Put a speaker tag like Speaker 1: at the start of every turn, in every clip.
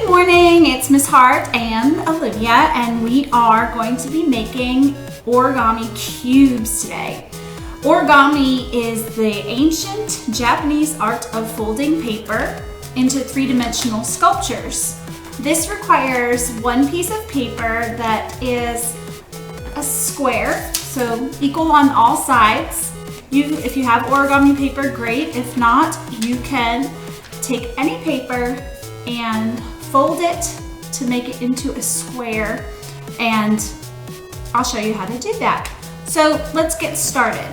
Speaker 1: Good morning, it's Miss Hart and Olivia, and we are going to be making origami cubes today. Origami is the ancient Japanese art of folding paper into three-dimensional sculptures. This requires one piece of paper that is a square, so equal on all sides. If you have origami paper, great. If not, you can take any paper and fold it to make it into a square, and I'll show you how to do that. So let's get started.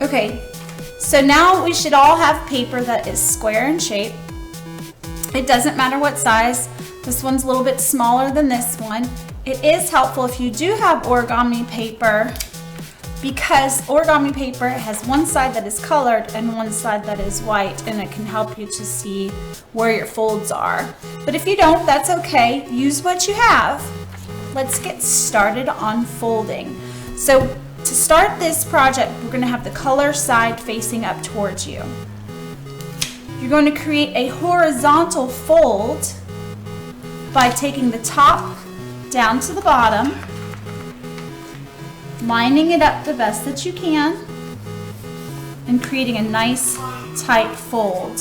Speaker 1: Okay, so now we should all have paper that is square in shape. It doesn't matter what size. This one's a little bit smaller than this one. It is helpful if you do have origami paper, because origami paper has one side that is colored and one side that is white, and it can help you to see where your folds are. But if you don't, that's okay. Use what you have. Let's get started on folding. So to start this project, we're going to have the color side facing up towards you. You're going to create a horizontal fold by taking the top down to the bottom, lining it up the best that you can, and creating a nice tight fold.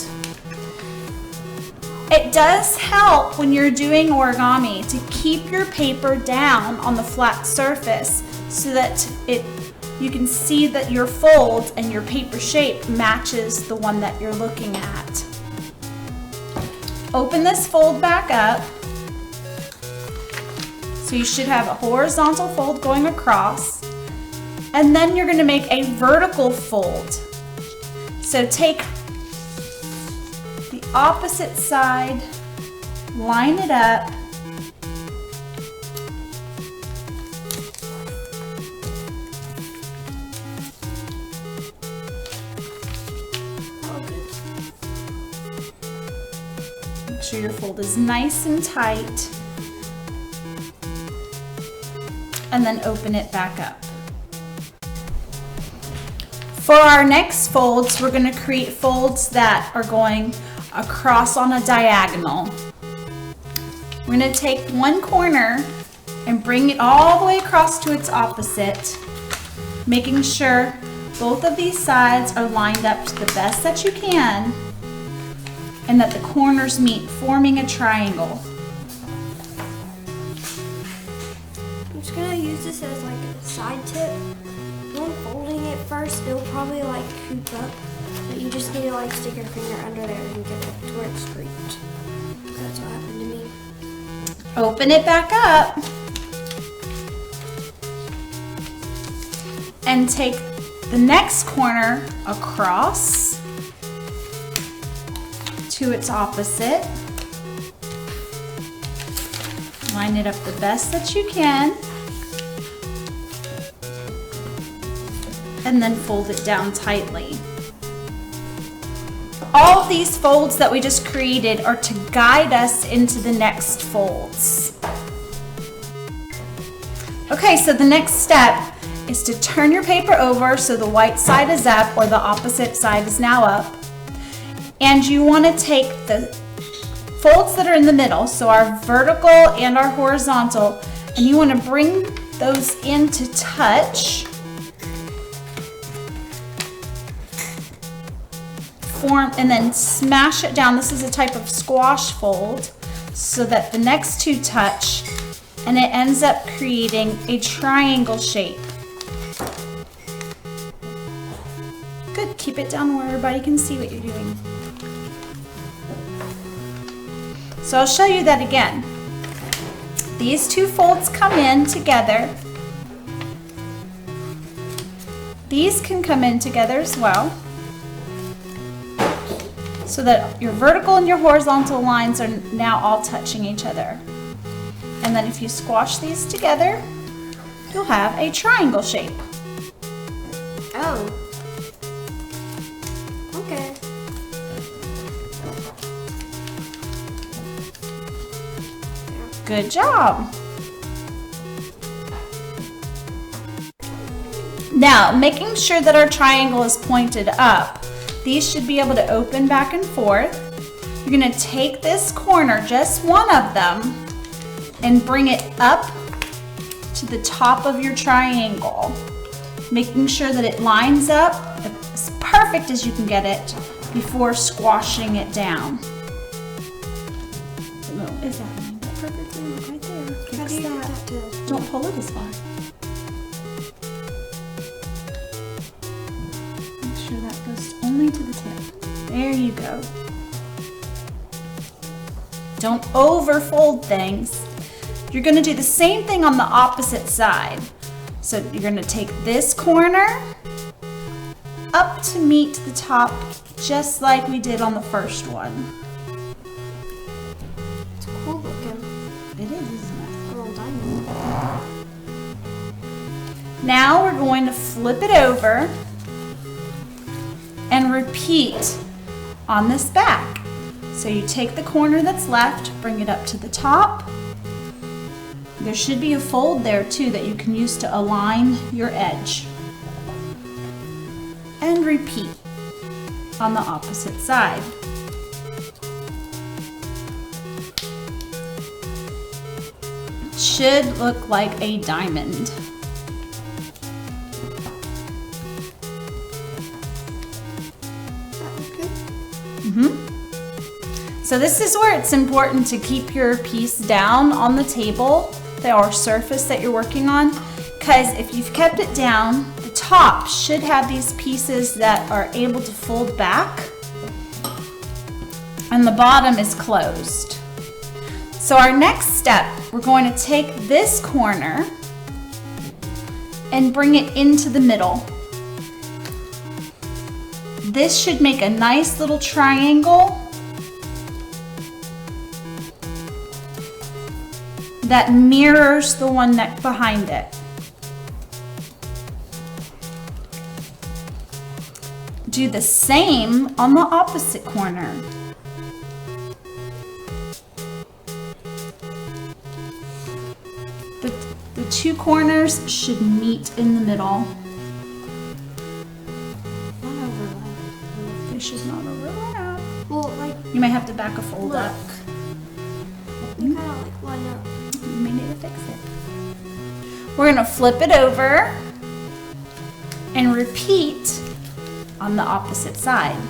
Speaker 1: It does help when you're doing origami to keep your paper down on the flat surface so that you can see that your fold and your paper shape matches the one that you're looking at. Open this fold back up. So you should have a horizontal fold going across, and then you're going to make a vertical fold. So take the opposite side, line it up, make sure your fold is nice and tight. and then open it back up. For our next folds, we're going to create folds that are going across on a diagonal. We're going to take one corner and bring it all the way across to its opposite, making sure both of these sides are lined up to the best that you can and that the corners meet, forming a triangle.
Speaker 2: I'm just going to use this as like a side tip. When folding it first, it'll probably like coop up, but you just need to like stick your finger under there and get it to where it's straight. That's what happened to me.
Speaker 1: Open it back up and take the next corner across to its opposite. Line it up the best that you can. And then fold it down tightly. All of these folds that we just created are to guide us into the next folds. Okay, so the next step is to turn your paper over so the white side is up or the opposite side is now up. And you want to take the folds that are in the middle, so our vertical and our horizontal, and you want to bring those into touch. And then smash it down. This is a type of squash fold so that the next two touch and it ends up creating a triangle shape. Good, keep it down where everybody can see what you're doing. So I'll show you that again. These two folds come in together. These can come in together as well, so that your vertical and your horizontal lines are now all touching each other. And then if you squash these together, you'll have a triangle shape.
Speaker 2: Oh. Okay.
Speaker 1: Good job. Now, making sure that our triangle is pointed up, these should be able to open back and forth. You're going to take this corner, just one of them, and bring it up to the top of your triangle, making sure that it lines up as perfect as you can get it before squashing it down. Oh, is that lined up perfectly? Right there.
Speaker 2: How do you get that to?
Speaker 1: Don't pull it as far. That goes only to the tip. There you go. Don't overfold things. You're going to do the same thing on the opposite side. So you're going to take this corner up to meet the top, just like we did on the first one.
Speaker 2: It's cool looking.
Speaker 1: It is, isn't it?
Speaker 2: A little diamond.
Speaker 1: Now we're going to flip it over and repeat on this back. So you take the corner that's left, bring it up to the top. There should be a fold there too that you can use to align your edge. And repeat on the opposite side. It should look like a diamond. So this is where it's important to keep your piece down on the table, or surface that you're working on, because if you've kept it down, the top should have these pieces that are able to fold back, and the bottom is closed. So our next step, we're going to take this corner and bring it into the middle. This should make a nice little triangle that mirrors the one neck behind it. Do the same on the opposite corner. The two corners should meet in the middle.
Speaker 2: Not overlap.
Speaker 1: They should not overlap.
Speaker 2: Well, like,
Speaker 1: You may have to back a fold
Speaker 2: look.
Speaker 1: up.
Speaker 2: They kind of like line up.
Speaker 1: You may need to fix it. We're gonna flip it over and repeat on the opposite side.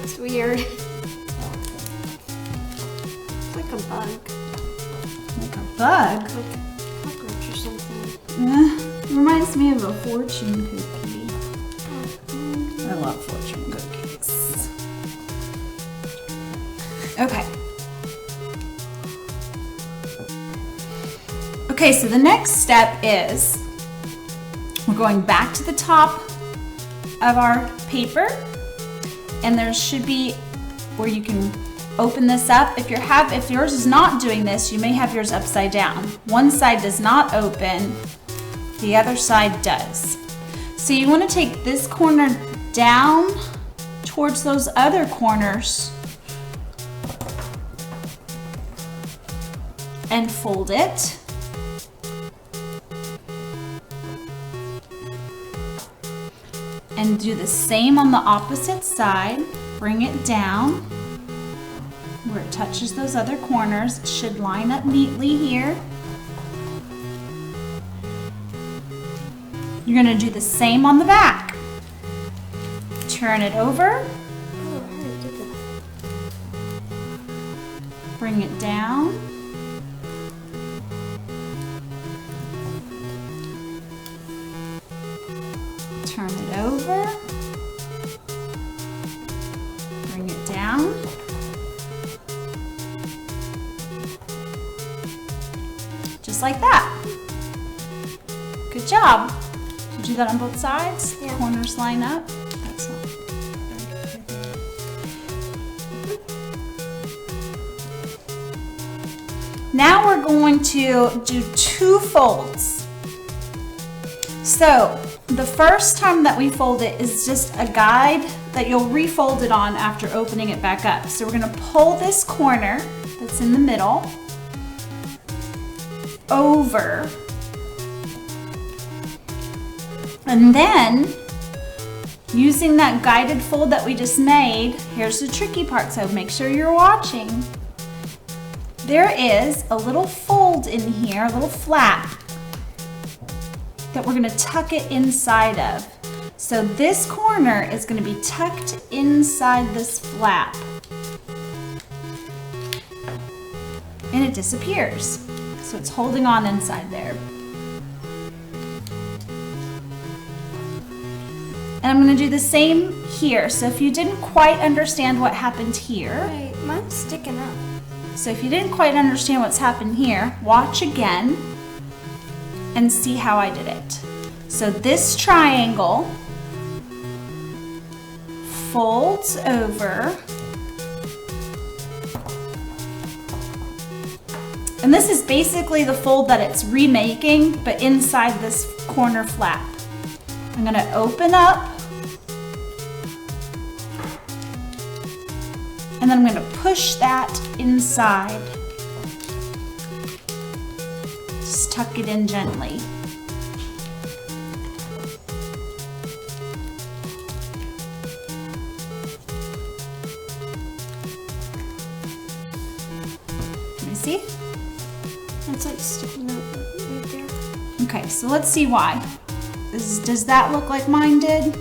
Speaker 2: It's weird. It's like a bug.
Speaker 1: Like a bug.
Speaker 2: Like a cockroach or something.
Speaker 1: Reminds me of a fortune cookie. I love fortune cookies. Okay. Okay, so the next step is we're going back to the top of our paper, and there should be where you can open this up. If yours is not doing this, you may have yours upside down. One side does not open, the other side does. So you want to take this corner down towards those other corners and fold it. And do the same on the opposite side. Bring it down where it touches those other corners. It should line up neatly here. You're going to do the same on the back. Turn it over.
Speaker 2: Oh, I already did that.
Speaker 1: Bring it down. Turn it over. Bring it down. Just like that. Good job. Did you do that on both sides?
Speaker 2: Yeah.
Speaker 1: Corners line up. That's not very good. Now we're going to do two folds. So the first time that we fold it is just a guide that you'll refold it on after opening it back up. So we're going to pull this corner that's in the middle over, and then using that guided fold that we just made, here's the tricky part, so make sure you're watching. There is a little fold in here, a little flap that we're going to tuck it inside of. So this corner is going to be tucked inside this flap, and it disappears. So it's holding on inside there. And I'm going to do the same here. So if you didn't quite understand what happened here,
Speaker 2: Wait, mine's sticking up.
Speaker 1: so if you didn't quite understand what's happened here, watch again and see how I did it. So this triangle folds over, and this is basically the fold that it's remaking, but inside this corner flap. I'm going to open up, and then I'm going to push that inside. Just tuck it in gently. Can you see?
Speaker 2: It's like sticking up right there.
Speaker 1: Okay, so let's see why. Does that look like mine did?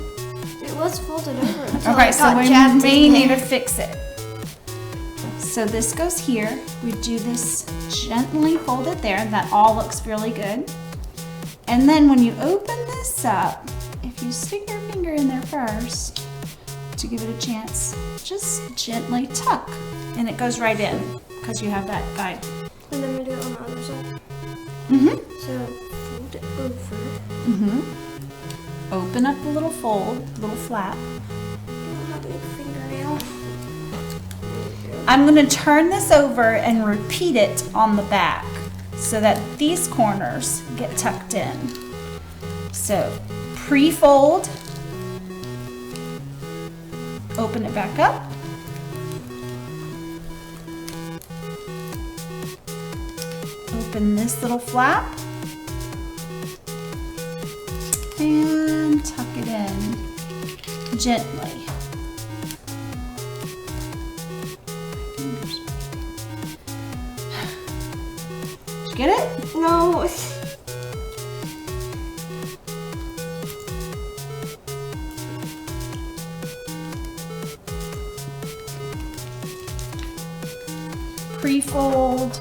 Speaker 2: It was folded over until
Speaker 1: Okay,
Speaker 2: it
Speaker 1: so
Speaker 2: got
Speaker 1: we
Speaker 2: jabbed
Speaker 1: may
Speaker 2: in
Speaker 1: need to
Speaker 2: there.
Speaker 1: fix it. So this goes here. We do this gently, fold it there. That all looks really good. And then when you open this up, if you stick your finger in there first to give it a chance, just gently tuck, and it goes right in because you have that guide.
Speaker 2: And then we do it on the other side. So fold it over.
Speaker 1: Open up the little fold, little flap.
Speaker 2: I don't have a fingernail.
Speaker 1: I'm going to turn this over and repeat it on the back so that these corners get tucked in. So pre-fold, open it back up, open this little flap, and tuck it in gently. Did you get it?
Speaker 2: No.
Speaker 1: Pre-fold.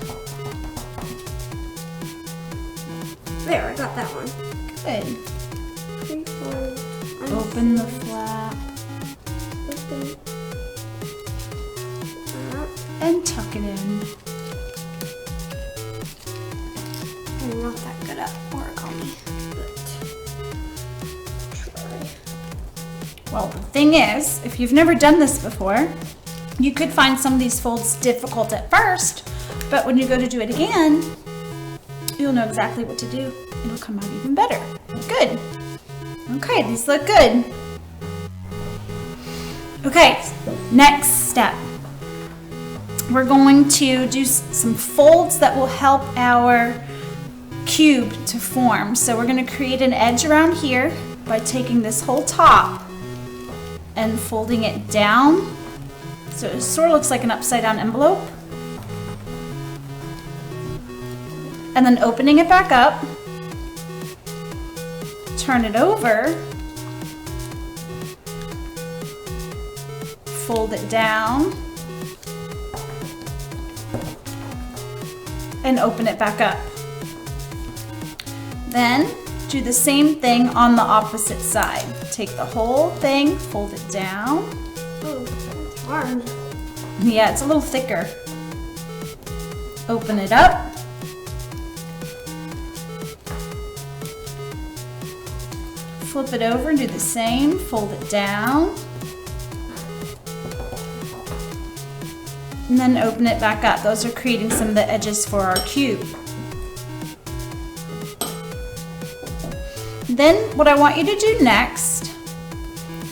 Speaker 2: There, I got that one.
Speaker 1: Good.
Speaker 2: Pre-fold.
Speaker 1: Open the flap
Speaker 2: Open.
Speaker 1: and tuck it in.
Speaker 2: I'm not that good at origami, but try.
Speaker 1: Well, the thing is, if you've never done this before, you could find some of these folds difficult at first, but when you go to do it again, you'll know exactly what to do. It'll come out even better. Good. Okay, these look good. Okay, next step. We're going to do some folds that will help our cube to form. So we're going to create an edge around here by taking this whole top and folding it down. So it sort of looks like an upside down envelope. And then opening it back up, turn it over, fold it down, and open it back up. Then do the same thing on the opposite side. Take the whole thing, fold it down.
Speaker 2: Oh, that's hard.
Speaker 1: Yeah, it's a little thicker. Open it up. Flip it over and do the same. Fold it down. And then open it back up. Those are creating some of the edges for our cube. Then what I want you to do next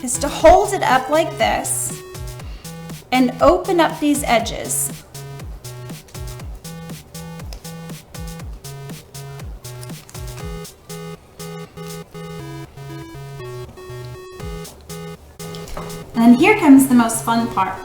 Speaker 1: is to hold it up like this and open up these edges. And then here comes the most fun part.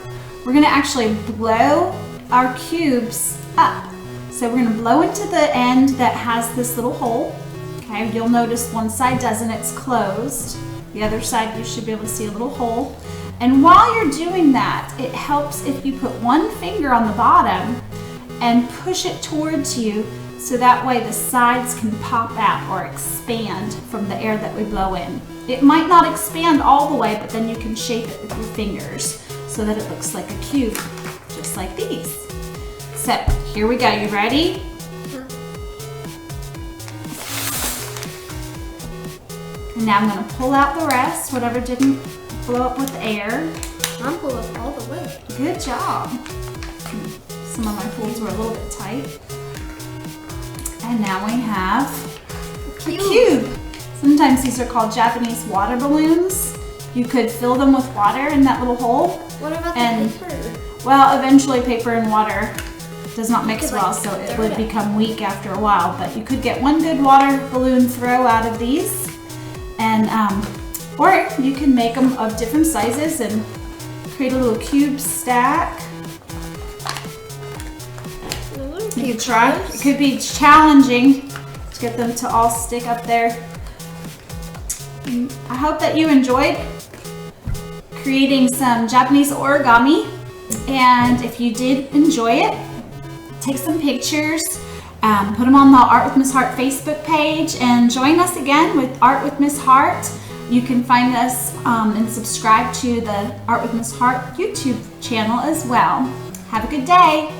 Speaker 1: We're gonna actually blow our cubes up. So we're gonna blow into the end that has this little hole. Okay, you'll notice one side doesn't, it's closed. The other side you should be able to see a little hole. And while you're doing that, it helps if you put one finger on the bottom and push it towards you so that way the sides can pop out or expand from the air that we blow in. It might not expand all the way, but then you can shape it with your fingers so that it looks like a cube, just like these. So here we go, you ready? And now I'm gonna pull out the rest, whatever didn't blow up with air.
Speaker 2: I'm pulled up all the way.
Speaker 1: Good job. Some of my folds were a little bit tight. And now we have a cube. Sometimes these are called Japanese water balloons. You could fill them with water in that little hole.
Speaker 2: What about
Speaker 1: And,
Speaker 2: the paper?
Speaker 1: well, eventually paper and water does not mix
Speaker 2: could,
Speaker 1: well,
Speaker 2: like,
Speaker 1: so it
Speaker 2: throw
Speaker 1: would
Speaker 2: it.
Speaker 1: become weak after a while. But you could get one good water balloon throw out of these. And, or you can make them of different sizes and create a little cube stack. You could try. It could be challenging to get them to all stick up there. I hope that you enjoyed creating some Japanese origami. And if you did enjoy it, take some pictures, put them on the Art with Miss Hart Facebook page, and join us again with Art with Miss Hart. You can find us and subscribe to the Art with Miss Hart YouTube channel as well. Have a good day.